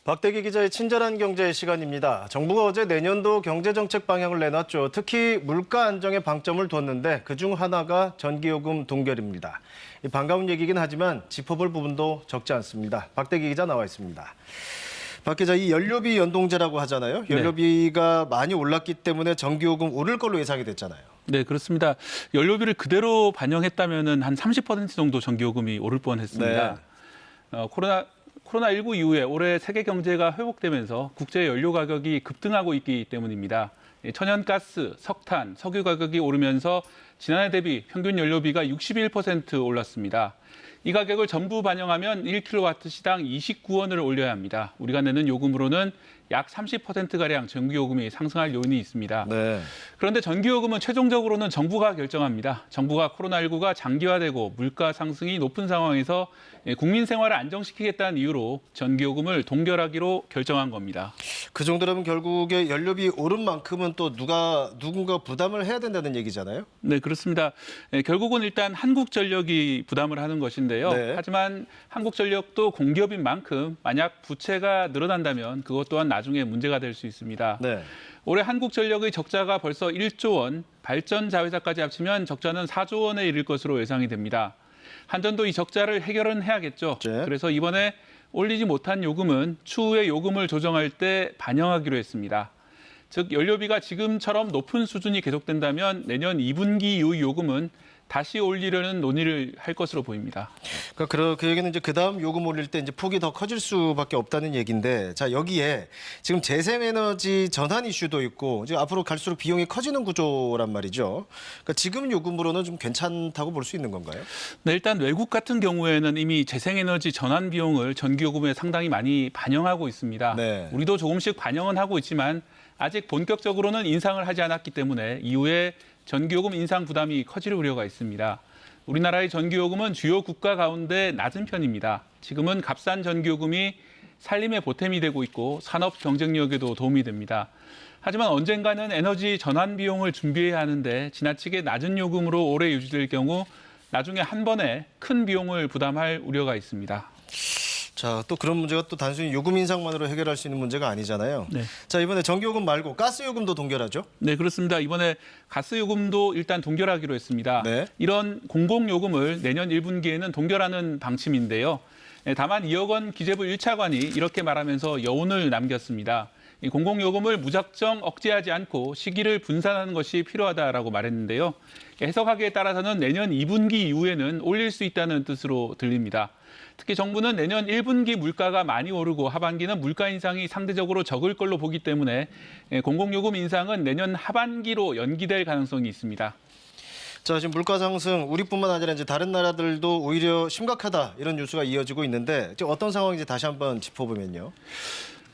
박대기 기자의 친절한 경제 시간입니다. 정부가 어제 내년도 경제정책 방향을 내놨죠. 특히 물가 안정에 방점을 뒀는데 그중 하나가 전기요금 동결입니다. 반가운 얘기긴 하지만 짚어볼 부분도 적지 않습니다. 박대기 기자 나와 있습니다. 박 기자, 이 연료비 연동제라고 하잖아요. 연료비가 많이 올랐기 때문에 전기요금 오를 걸로 예상이 됐잖아요. 네, 그렇습니다. 연료비를 그대로 반영했다면 한 30% 정도 전기요금이 오를 뻔했습니다. 네. 코로나19 이후에 올해 세계 경제가 회복되면서 국제 연료 가격이 급등하고 있기 때문입니다. 천연가스, 석탄, 석유 가격이 오르면서 지난해 대비 평균 연료비가 61% 올랐습니다. 이 가격을 전부 반영하면 1kW시당 29원을 올려야 합니다. 우리가 내는 요금으로는 약 30%가량 전기요금이 상승할 요인이 있습니다. 네. 그런데 전기요금은 최종적으로는 정부가 결정합니다. 정부가 코로나19가 장기화되고 물가 상승이 높은 상황에서 국민 생활을 안정시키겠다는 이유로 전기요금을 동결하기로 결정한 겁니다. 그 정도라면 결국에 연료비 오른 만큼은 또 누군가 부담을 해야 된다는 얘기잖아요. 네, 그렇습니다. 결국은 일단 한국전력이 부담을 하는 것인데요. 네. 하지만 한국전력도 공기업인 만큼 만약 부채가 늘어난다면 그것 또한 나중에 문제가 될 수 있습니다. 네. 올해 한국전력의 적자가 벌써 1조 원, 발전 자회사까지 합치면 적자는 4조 원에 이를 것으로 예상이 됩니다. 한전도 이 적자를 해결은 해야겠죠. 네. 그래서 이번에 올리지 못한 요금은 추후에 요금을 조정할 때 반영하기로 했습니다. 즉 연료비가 지금처럼 높은 수준이 계속된다면 내년 2분기 이후 요금은 다시 올리려는 논의를 할 것으로 보입니다. 그러니까 그 얘기는 이제 그다음 요금 올릴 때 이제 폭이 더 커질 수밖에 없다는 얘기인데, 자, 여기에 지금 재생에너지 전환 이슈도 있고 이제 앞으로 갈수록 비용이 커지는 구조란 말이죠. 그러니까 지금 요금으로는 좀 괜찮다고 볼 수 있는 건가요? 네, 일단 외국 같은 경우에는 이미 재생에너지 전환 비용을 전기요금에 상당히 많이 반영하고 있습니다. 네. 우리도 조금씩 반영은 하고 있지만 아직 본격적으로는 인상을 하지 않았기 때문에 이후에 전기요금 인상 부담이 커질 우려가 있습니다. 우리나라의 전기요금은 주요 국가 가운데 낮은 편입니다. 지금은 값싼 전기요금이 살림의 보탬이 되고 있고 산업 경쟁력에도 도움이 됩니다. 하지만 언젠가는 에너지 전환 비용을 준비해야 하는데 지나치게 낮은 요금으로 오래 유지될 경우 나중에 한 번에 큰 비용을 부담할 우려가 있습니다. 자, 또 그런 문제가 또 단순히 요금 인상만으로 해결할 수 있는 문제가 아니잖아요. 네. 자, 이번에 전기요금 말고 가스요금도 동결하죠? 네, 그렇습니다. 이번에 가스요금도 일단 동결하기로 했습니다. 네. 이런 공공요금을 내년 1분기에는 동결하는 방침인데요. 다만 2억 원 기재부 1차관이 이렇게 말하면서 여운을 남겼습니다. 이 공공요금을 무작정 억제하지 않고 시기를 분산하는 것이 필요하다라고 말했는데요. 해석하기에 따라서는 내년 2분기 이후에는 올릴 수 있다는 뜻으로 들립니다. 특히 정부는 내년 1분기 물가가 많이 오르고 하반기는 물가 인상이 상대적으로 적을 걸로 보기 때문에 공공요금 인상은 내년 하반기로 연기될 가능성이 있습니다. 자, 지금 물가 상승 우리뿐만 아니라 이제 다른 나라들도 오히려 심각하다 이런 뉴스가 이어지고 있는데 지금 어떤 상황인지 다시 한번 짚어보면요.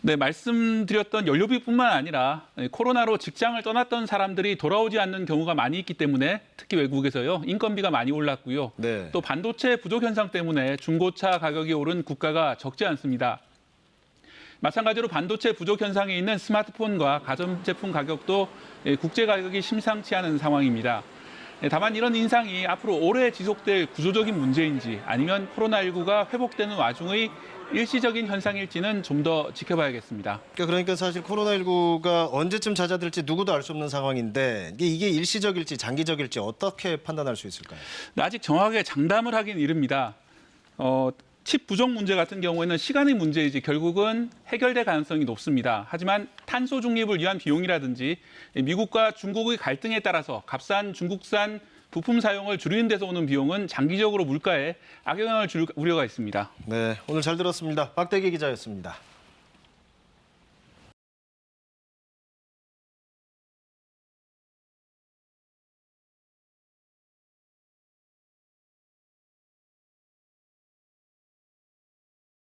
네, 말씀드렸던 연료비뿐만 아니라 코로나로 직장을 떠났던 사람들이 돌아오지 않는 경우가 많이 있기 때문에 특히 외국에서요. 인건비가 많이 올랐고요. 네. 또 반도체 부족 현상 때문에 중고차 가격이 오른 국가가 적지 않습니다. 마찬가지로 반도체 부족 현상이 있는 스마트폰과 가전제품 가격도 국제 가격이 심상치 않은 상황입니다. 다만 이런 인상이 앞으로 오래 지속될 구조적인 문제인지 아니면 코로나19가 회복되는 와중의 일시적인 현상일지는 좀 더 지켜봐야겠습니다. 그러니까 사실 코로나19가 언제쯤 잦아들지 누구도 알 수 없는 상황인데 이게 일시적일지 장기적일지 어떻게 판단할 수 있을까요? 아직 정확하게 장담을 하긴 이릅니다. 칩 부족 문제 같은 경우에는 시간의 문제이지 결국은 해결될 가능성이 높습니다. 하지만 탄소 중립을 위한 비용이라든지 미국과 중국의 갈등에 따라서 값싼 중국산 부품 사용을 줄이는 데서 오는 비용은 장기적으로 물가에 악영향을 줄 우려가 있습니다. 네, 오늘 잘 들었습니다. 박대기 기자였습니다.